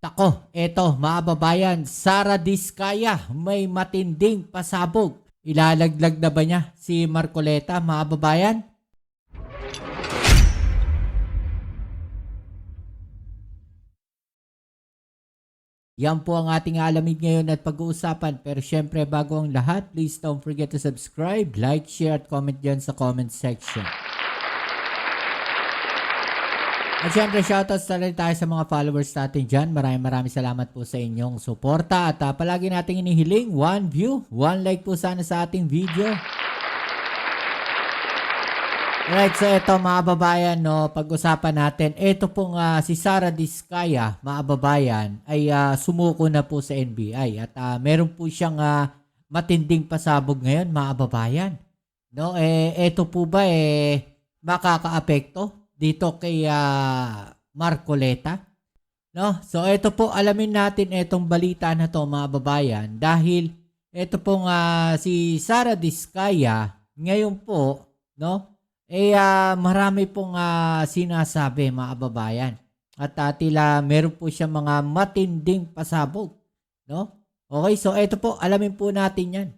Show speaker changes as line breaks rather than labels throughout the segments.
Tako, eto mga babayan, Sara Diskaya may matinding pasabog. Ilalaglag na ba niya si Marcoleta mga babayan? Yan po ang ating alamin ngayon at pag-uusapan. Pero syempre bago ang lahat, please don't forget to subscribe, like, share at comment dyan sa comment section. At syempre, shoutouts na rin tayo sa mga followers natin dyan. Maraming salamat po sa inyong suporta. At palagi nating inihiling, 1 view, 1 like po sana sa ating video. Alright, so ito mga babayan, no, pag-usapan natin. Ito pong si Sara Diskaya, mga babayan, ay sumuko na po sa NBI. At meron po siyang matinding pasabog ngayon, mga babayan. No, ito po ba makakaapekto dito kay Marcoleta? No? So ito po, alamin natin itong balita na to mga babayan dahil ito pong si Sara Diskaya ngayon po, no? Marami pong sinasabi mga babayan. At tila meron po siya mga matinding pasabog, no? Okay, so ito po, alamin po natin 'yan.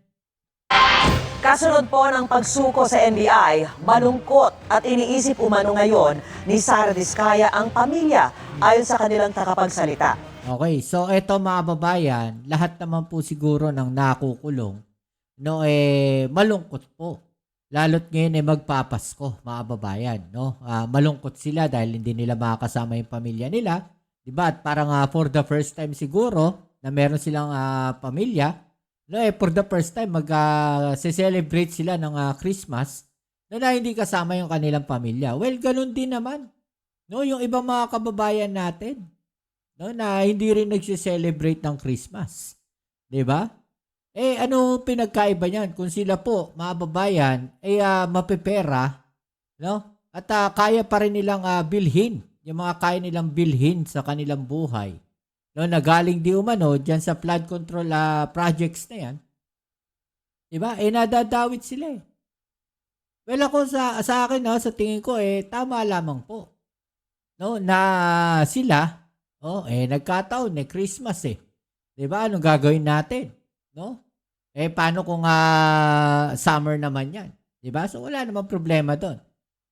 Kasunod po ng pagsuko sa NBI, malungkot at iniisip umano ngayon ni Sara Diskaya ang pamilya ayon sa kanilang tagapagsalita.
Okay, so eto mga babayan, lahat naman po siguro ng nakukulong, no, malungkot po. Lalo't ngayon magpapasko, mga babayan, no? Malungkot sila dahil hindi nila makakasama yung pamilya nila, 'di ba? At parang for the first time siguro na meron silang pamilya, no, for the first time mag-celebrate sila ng Christmas na hindi kasama yung kanilang pamilya. Well, ganun din naman, no, yung ibang mga kababayan natin, no, na hindi rin nagse-celebrate ng Christmas. 'Di ba? Ano pinagkaiba niyan? Kung sila po, mga babayan, mapepera, no? At kaya pa rin nilang bilhin, yung mga kaya nilang bilhin sa kanilang buhay. No, na galing di umano diyan sa flood control projects na 'yan. 'Di ba? Nadadawit sila eh. Well, ako sa akin, no, sa tingin ko tama lamang po. No, na sila nagkataon Christmas 'Di ba? Anong gagawin natin? No? Paano kung summer naman 'yan? 'Di ba? So wala namang problema doon.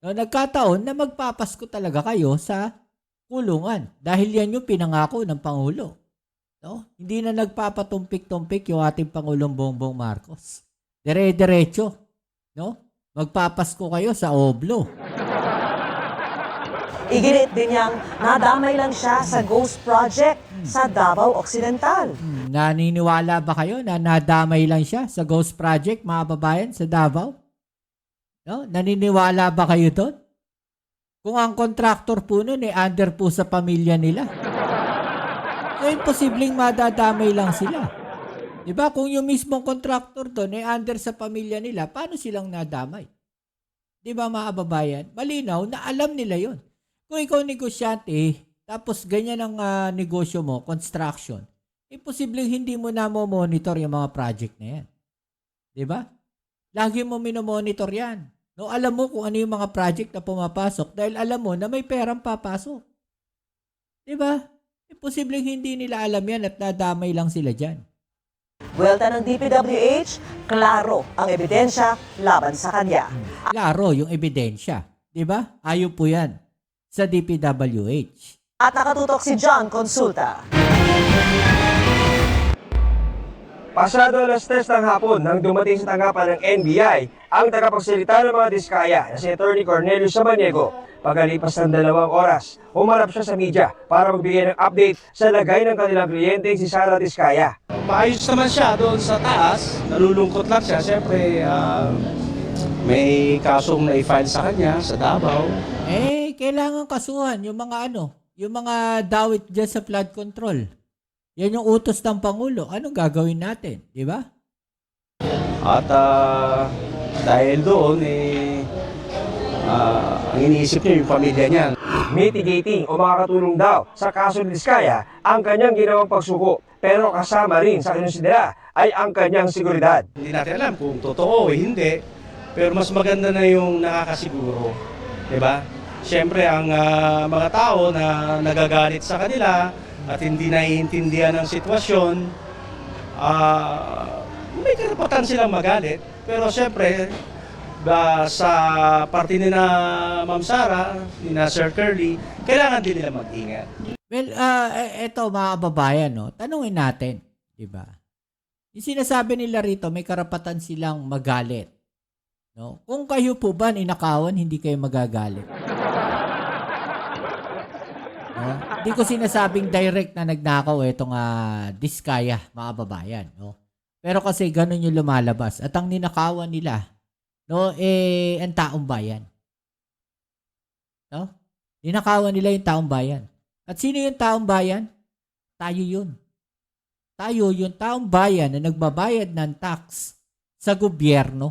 No, nagkataon na magpapasko talaga kayo sa kulungan dahil yan yung pinangako ng Pangulo. No? Hindi na nagpapatumpik-tumpik yung ating Pangulong Bongbong Marcos. Dire-diretso, no? Magpapasko kayo sa Oblo.
Iginit din niyang nadamay lang siya sa Ghost Project sa Davao Occidental.
Naniniwala ba kayo na nadamay lang siya sa Ghost Project, mga babayan, sa Davao? No? Naniniwala ba kayo doon? Kung ang contractor po nun under po sa pamilya nila. So, imposibleng madadamay lang sila. Diba? Kung yung mismong contractor doon under sa pamilya nila, paano silang nadamay? Diba mga babayan? Malinaw na alam nila yon. Kung ikaw negosyante, tapos ganyan ang negosyo mo, construction, imposibleng hindi mo na monitor yung mga project na yan. Diba? Lagi mo minomonitor yan. No, alam mo kung ano yung mga project na pumapasok dahil alam mo na may perang papasok. Diba? Imposibleng hindi nila alam yan at nadamay lang sila dyan.
Buwelta ng DPWH, klaro ang ebidensya laban sa kanya.
Klaro yung ebidensya. Diba? Ayaw po yan sa DPWH.
At nakatutok si John Consulta.
Pasado alas 3 ng hapon nang dumating sa tanggapan ng NBI ang tagapagsalita ng mga Diskaya na si Atty. Cornelius Samaniego. Pagkalipas ng 2 oras, umarap siya sa media para magbigay ng update sa lagay ng kanilang kliyente si Sara Diskaya.
Maayos naman siya doon sa taas, nalulungkot lang siya. Siyempre, may kasong na-file sa kanya sa Davao.
Kailangan kasuhan yung mga yung mga dawit dyan sa flood control. Yan yung utos ng Pangulo. Anong gagawin natin? Di ba?
At dahil doon, ang iniisip niya yung pamilya niya.
Mitigating o makakatulong daw sa kaso ni Diskaya ang kanyang ginawang pagsuko. Pero kasama rin sa kinonsidera ay ang kanyang seguridad.
Hindi natin alam kung totoo o hindi, pero mas maganda na yung nakakasiguro. Diba? Siyempre, ang mga tao na nagagalit sa kanila, at hindi naiintindihan ang sitwasyon, may karapatan silang magalit. Pero siyempre, sa parte ni na Ma'am Sara, ni na Sir Curly, kailangan din nila mag-ingat.
Well, eto mga kababayan, no? Tanungin natin, di ba? Yung sinasabi nila rito, may karapatan silang magalit. No? Kung kayo po ba ninakawan, hindi kayo magagalit. No? Hindi ko sinasabing direct na nagnakaw itong Diskaya, mga kababayan. No? Pero kasi ganun yung lumalabas. At ang ninakawan nila, no, ang taong bayan. No? Ninakawan nila yung taong bayan. At sino yung taong bayan? Tayo yun. Tayo yung taong bayan na nagbabayad ng tax sa gobyerno.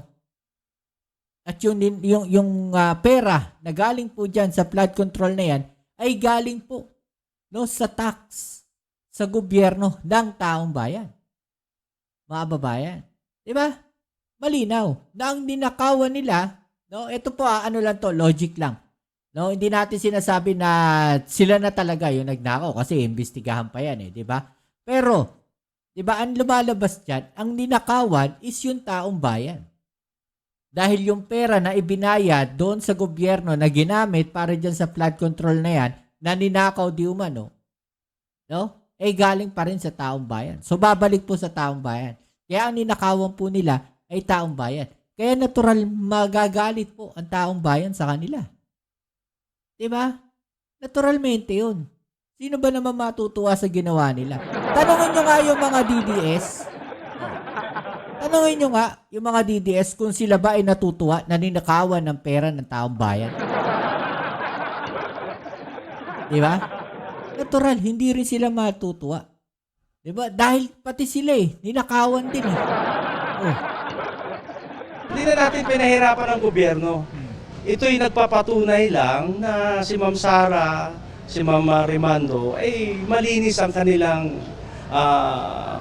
At yung pera na galing po dyan sa flood control na yan ay galing po, no, sa tax sa gobyerno ng taong bayan. Mga babayan. Diba? Malinaw na ang ninakawan nila, no, ito po ano lang to, logic lang. No, hindi natin sinasabi na sila na talaga yung nagnakaw kasi imbestigahan pa yan, di ba? Pero, di ba, ang lumalabas diyan, ang ninakawan is yung taong bayan. Dahil yung pera na ibinayad doon sa gobyerno na ginamit para diyan sa flood control na yan, na ninakaw di umano, no? Galing pa rin sa taong bayan. So, babalik po sa taong bayan. Kaya ang ninakawan po nila ay taong bayan. Kaya natural magagalit po ang taong bayan sa kanila. Diba? Naturalmente yun. Sino ba naman matutuwa sa ginawa nila? Tanungin nyo nga yung mga DDS. Tanungin nyo nga yung mga DDS kung sila ba ay natutuwa na ninakawan ng pera ng taong bayan. Diba? Natural, hindi rin sila matutuwa. Diba? Dahil pati sila ninakawan din Oh.
Hindi na natin pinahirapan ng gobyerno. Ito'y nagpapatunay lang na si Ma'am Sara, si Ma'am Rimando, ay malinis ang kanilang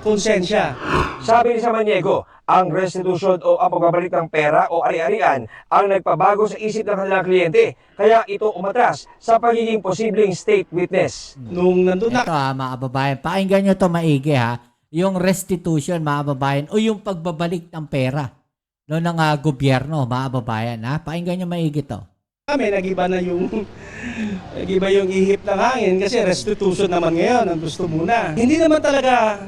konsensya.
Sabi ni Samaniego, ang restitution o ang pagbabalik ng pera o ari-arian ang nagpabago sa isip ng kanilang kliyente. Kaya ito umatras sa pagiging posibleng state witness.
Nung nandun na
Ito mga kababayan, pakinggan nyo ito maigi yung restitution mga kababayan o yung pagbabalik ng pera no, ng gobyerno mga kababayan. Pakinggan nyo maigi ito.
kami, nag-iba yung ihip ng hangin kasi restitution naman ngayon ang gusto muna. Hindi naman talaga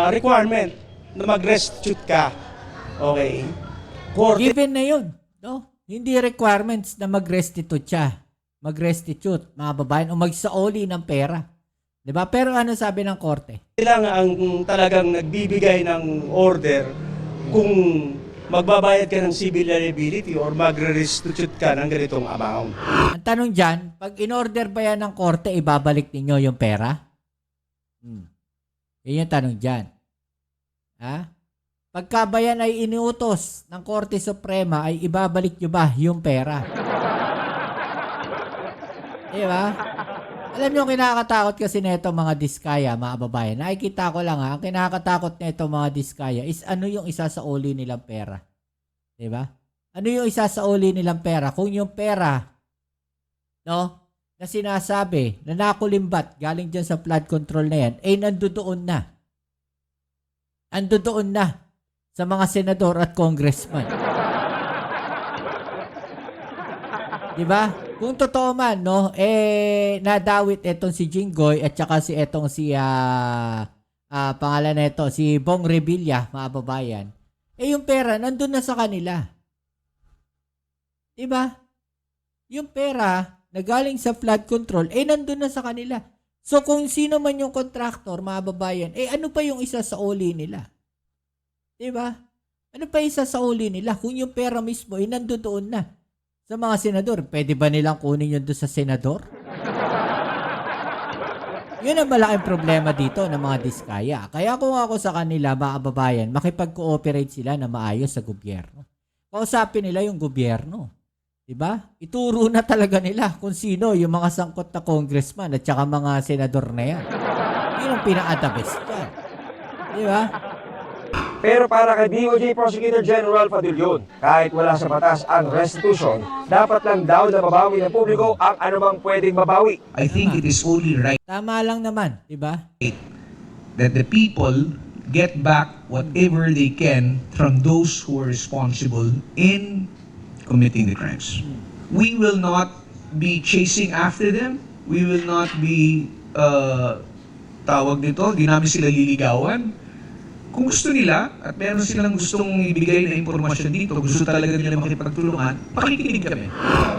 requirement na mag-restitute ka. Okay? Korte
Given na yun. No? Hindi requirements na mag-restitute siya. Mag-restitute mga kababayan o magsaoli ng pera. Diba? Pero ano sabi ng korte?
lang ang talagang nagbibigay ng order kung magbabayad ka ng civil liability or magre-restitute ka ng ganitong amount.
Ang tanong dyan, pag in-order ba yan ng korte, ibabalik ninyo yung pera? Yun yung tanong dyan. Pagka ba yan ay iniutos ng Korte Suprema, ay ibabalik nyo ba yung pera? Diba? Alam nyo, kinakatakot kasi na ito mga Diskaya, mga babayan. Nakikita ko lang ang kinakatakot na ito mga Diskaya is ano yung isa sa uli nilang pera. Diba? Ano yung isa sa uli nilang pera? Kung yung pera, no, na sinasabi, na nakulimbat galing dyan sa flood control na yan, ay nandoon na. Nandoon na sa mga senador at congressman. Diba? Kung totoo man, no, nadawit etong si Jinggoy at saka si pangalan na ito, si Bong Revilla, mga babayan, yung pera, nandun na sa kanila. Diba? Yung pera na galing sa flood control, nandun na sa kanila. So, kung sino man yung contractor, mga babayan, ano pa yung isa sa uli nila? Diba? Ano pa isa sa uli nila? Kung yung pera mismo, nandoon na sa mga senador, pwede ba nilang kunin yun doon sa senador? Yun ang malaking problema dito ng mga Diskaya. Kaya kung ako sa kanila, mga kababayan, makipag-cooperate sila na maayos sa gobyerno. Kausapin nila yung gobyerno. Diba? Ituro na talaga nila kung sino yung mga sangkot na congressman at saka mga senador na yan. Yun ang pinaka-the best dyan. Diba?
Pero para kay DOJ Prosecutor General Fadilyon, kahit wala sa batas ang restitution, dapat lang daw na mabawi ng publiko ang anumang pwedeng mabawi.
I think it is only right
Tama lang naman, di ba?
that the people get back whatever they can from those who are responsible in committing the crimes. We will not be chasing after them. We will not be tawag nito, di namin sila liligawan. Kung gusto nila at meron silang gustong ibigay na impormasyon dito, gusto talaga nila makipagtulungan, pakikinig kami.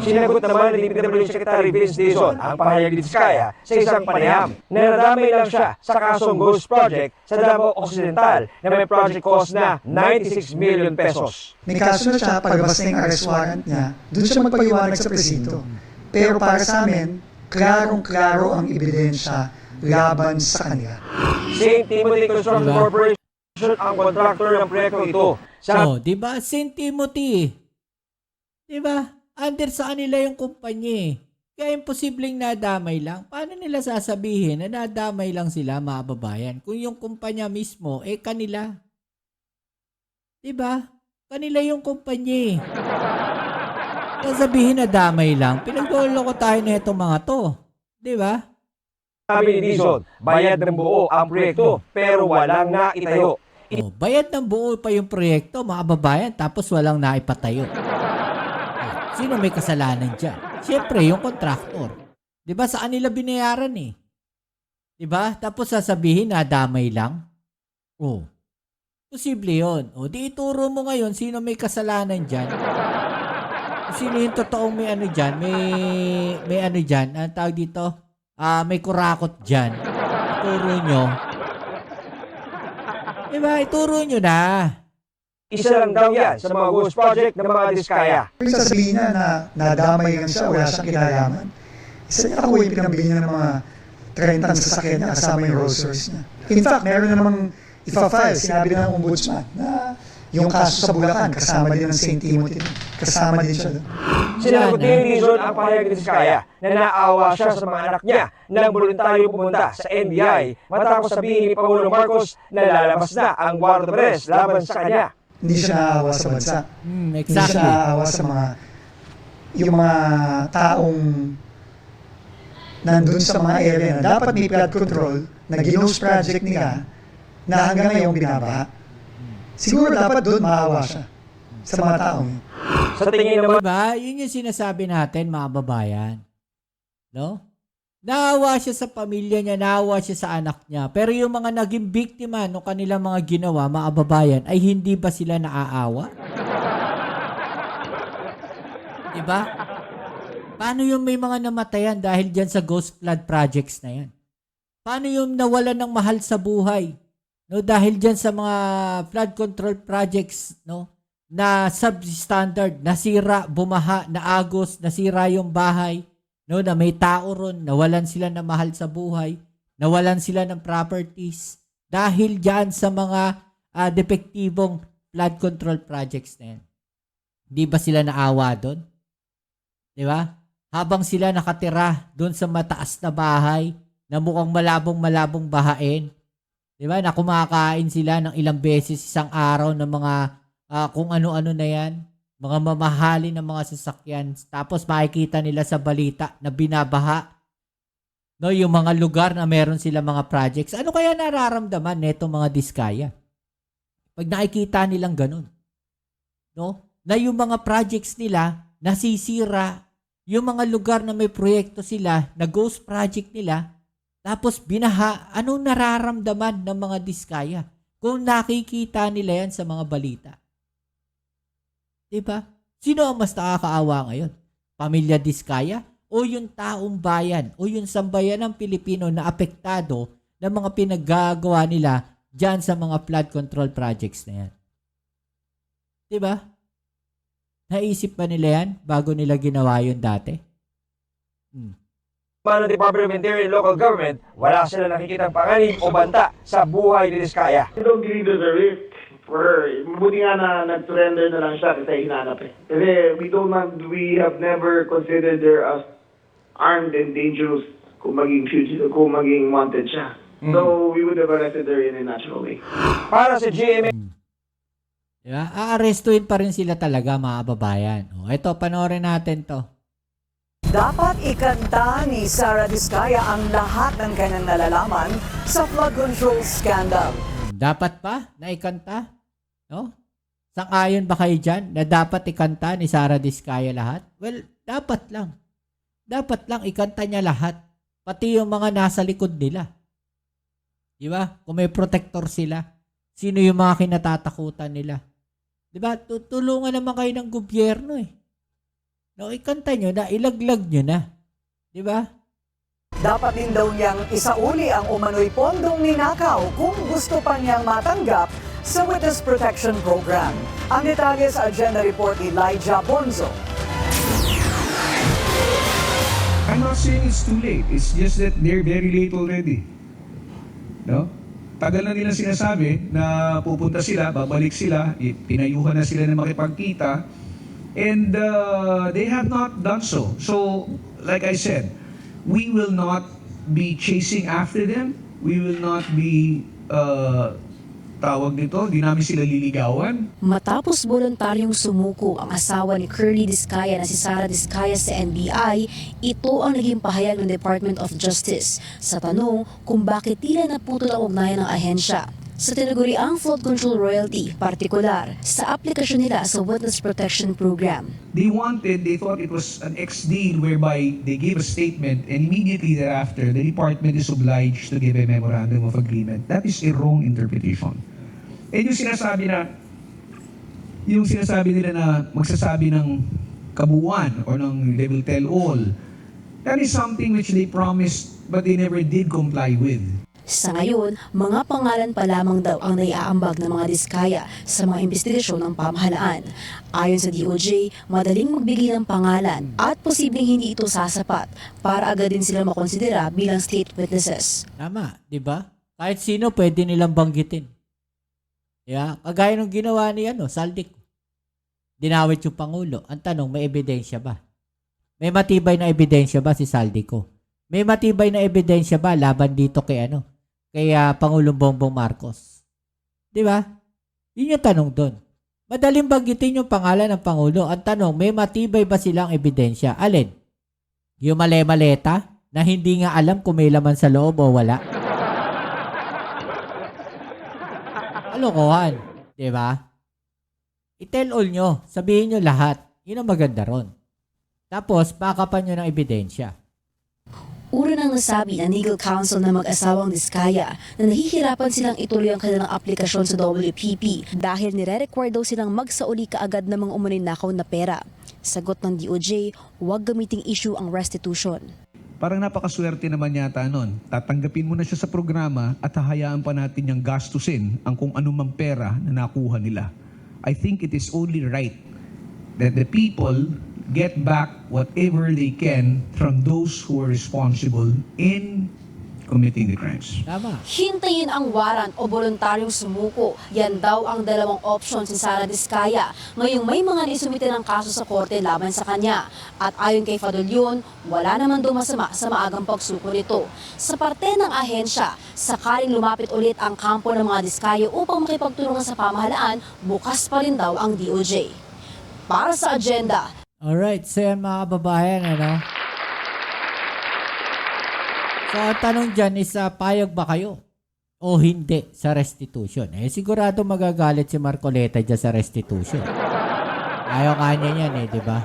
Sinagot naman ni DPWH Secretary Vince Dizon ang pahayag ni Diskaya sa isang panayam na nadamay lang siya sa kasong Ghost Project sa Davao Occidental na may project cost na 96 million pesos.
May kaso na siya, paglabas na yung arrest warrant niya, doon siya magpaliwanag sa presinto. Pero para sa amin, klarong-klaro ang ebidensya laban sa kanila.
St. Timothy Construction Corporation ang contractor ng proyekto ito.
So, di ba? St. Timothy. Di ba? Under sa kanila yung kumpanya. Kaya imposibleng nadamay lang. Paano nila sasabihin na nadamay lang sila, mga babayan? Kung yung kumpanya mismo, kanila. Di ba? Kanila yung kumpanya. Sasabihin na damay lang. Pinagloloko tayo na itong mga to. Di ba?
Sabi ni Dizon, bayad ng buo ang proyekto pero walang naitayo.
Oh, bayad ng buo pa yung proyekto, mga babayan, tapos walang naipatayo. Sino may kasalanan dyan? Siyempre, yung contractor. Di ba sa kanila binayaran eh? Di ba? Tapos sasabihin na damay lang? Oh, posible yun. O, di ituro mo ngayon sino may kasalanan dyan. Sino yung totoong may ano dyan? May ano dyan? Ang tawag dito? May kurakot dyan. Ituro nyo. Diba? Ituro nyo na.
Isa lang daw yan sa mga Ghost Project ng mga Diskaya.
Yung sasabihin niya na nadamay lang siya, wala siyang kinalaman. Isa niya ako yung pinambili niya ng mga 30 ang sasakyan niya kasama yung Rolls Royce niya. In fact, meron namang ipa-file, sinabi na ng ombudsman na yung kaso sa Bulacan, kasama din ng St. Timothy. Kasama din siya doon.
Sinagot din ni Dizon ang pahayag ni Diskaya na naawa siya sa mga anak niya nang voluntaryo pumunta sa NBI matapos sabihin ni Pangulong Marcos na lalabas na ang warrant of arrest laban sa kanya.
Hindi siya naawa sa bansa. Hindi siya
Exactly.
naawa sa yung mga taong nandun sa mga area na dapat may flood control na Ghost Project nila na hanggang ngayon binabaha. Siguro dapat doon maawa siya sa mga taong yun.
Sa tingin naman
Diba? Yun yung sinasabi natin, mga babayan. No? Naawa siya sa pamilya niya, naawa siya sa anak niya. Pero yung mga naging biktima ng kanilang mga ginawa, mga babayan, ay hindi ba sila naaawa? Diba? Paano yung may mga namatayan dahil dyan sa ghost flood projects na yan? Paano yung nawalan ng mahal sa buhay? No, dahil dyan sa mga flood control projects, no, na substandard, nasira, bumaha, naagos, nasira yung bahay, no, na may tao ron, nawalan sila ng mahal sa buhay, nawalan sila ng properties, dahil dyan sa mga depektibong flood control projects na yan. Di ba sila naawa doon? Di ba? Habang sila nakatira doon sa mataas na bahay, na mukhang malabong-malabong bahain, di ba, na kumakain sila ng ilang beses isang araw ng mga kung ano-ano na yan, mga mamahalin ng mga sasakyan. Tapos makikita nila sa balita na binabaha, no, yung mga lugar na meron sila mga projects. Ano kaya nararamdaman netong mga Diskaya pag nakikita nilang ganun? No? Na yung mga projects nila nasisira, yung mga lugar na may proyekto sila, na ghost project nila, tapos binaha, anong nararamdaman ng mga Diskaya kung nakikita nila yan sa mga balita? Diba? Sino ang mas nakakaawa ngayon? Pamilya Diskaya o yung taong bayan o yung sambayan ng Pilipino na apektado ng mga pinaggagawa nila dyan sa mga flood control projects na yan? Diba? Naisip ba nila yan bago nila ginawa yun dati?
ng Department of Interior and Local Government, wala sila nakikitang panganib o banta sa buhay ni Diskaya.
I don't believe there's a risk for her. Mabuti nga na nag-surrender na lang siya kasi hinanap eh. Kasi we have never considered her as armed and dangerous kung maging fugitive, kung maging wanted siya. So we would have arrested her in a natural way.
Para sa GMA
Diba? Aarestuin pa rin sila talaga, mga kababayan. O, ito, panoorin natin to.
Dapat ikanta ni Sara Diskaya ang lahat ng kanyang nalalaman sa flood control scandal.
Dapat pa na ikanta? No? Sang-ayon ba kayo dyan na dapat ikanta ni Sara Diskaya lahat? Well, dapat lang. Dapat lang ikanta niya lahat. Pati yung mga nasa likod nila. Di ba? Kung may protector sila, sino yung mga kinatatakutan nila? Di ba? Tutulungan naman kayo ng gobyerno eh. No, ikanta nyo na, ilaglag nyo na. Di ba?
Dapat din daw niyang isauli ang umano'y pondong ninakaw kung gusto pa niyang matanggap sa Witness Protection Program. Ang detalye sa agenda report ni Elijah Bonzo.
I'm not saying it's too late. It's just that they're very late already. No? Tagal na nila sinasabi na pupunta sila, babalik sila, pinayuhan na sila na makipagkita, and they have not done so. So, like I said, we will not be chasing after them. We will not be tawag nito, di namin sila liligawan.
Matapos voluntaryong sumuko ang asawa ni Curly Diskaya na si Sara Diskaya sa NBI, ito ang naging pahayag ng Department of Justice sa tanong kung bakit tila naputol ang ugnayan ng ahensya. Sa tinaguriang flood control royalty, partikular sa aplikasyon nila sa Witness Protection Program.
They thought it was an ex-deal whereby they gave a statement and immediately thereafter, the department is obliged to give a memorandum of agreement. That is a wrong interpretation. And yung sinasabi nila na magsasabi ng kabuuan or ng they will tell all, that is something which they promised but they never did comply with.
Sa ngayon, mga pangalan pa lamang daw ang naiaambag ng mga Diskaya sa mga investigasyon ng pamahalaan. Ayon sa DOJ, madaling magbigay ng pangalan at posibleng hindi ito sasapat para agad din sila makonsidera bilang state witnesses.
Tama, di ba? Kahit sino pwede nilang banggitin. Yeah, kagaya ng ginawa ni Saldico. Dinawit yung Pangulo. Ang tanong, may ebidensya ba? May matibay na ebidensya ba si Saldico? May matibay na ebidensya ba laban dito kay Pangulong Bongbong Marcos? Di ba? Yun yung tanong doon. Madaling banggitin yung pangalan ng Pangulo. Ang tanong, may matibay ba silang ebidensya? Alin? Yung male-maleta na hindi nga alam kung may laman sa loob o wala? Kalokohan. Di ba? I-tell all nyo. Sabihin nyo lahat. Yun ang maganda ron. Tapos, bakapan nyo ng ebidensya.
Una nang nasabi ng legal counsel ng mag-asawang Diskaya na nahihirapan silang ituloy ang kanilang aplikasyon sa WPP dahil nire-require daw silang magsauli kaagad ng mga umunoy nakaw na pera. Sagot ng DOJ, huwag gamiting issue ang restitution.
Parang napakaswerte naman yata nun. Tatanggapin mo na siya sa programa at hahayaan pa natin niyang gastusin ang kung anumang pera na nakuha nila. I think it is only right that the people get back whatever they can from those who are responsible in committing the crimes.
Tama.
Hintayin ang warrant o voluntaryong sumuko. Yan daw ang dalawang option si Sara Diskaya. Ngayong may mga naisumite ng kaso sa korte laban sa kanya. At ayon kay Fadulyon, wala naman daw masama sa maagang pagsuko nito. Sa parte ng ahensya, sakaling lumapit ulit ang kampo ng mga Diskaya upang makipagtulungan sa pamahalaan, bukas pa rin daw ang DOJ. Para sa agenda,
Alright, so yan mga kababayan, So, ang tanong dyan is, payag ba kayo o hindi sa restitution? Sigurado magagalit si Marcoleta dyan sa restitution. Ayaw kanya yan di ba?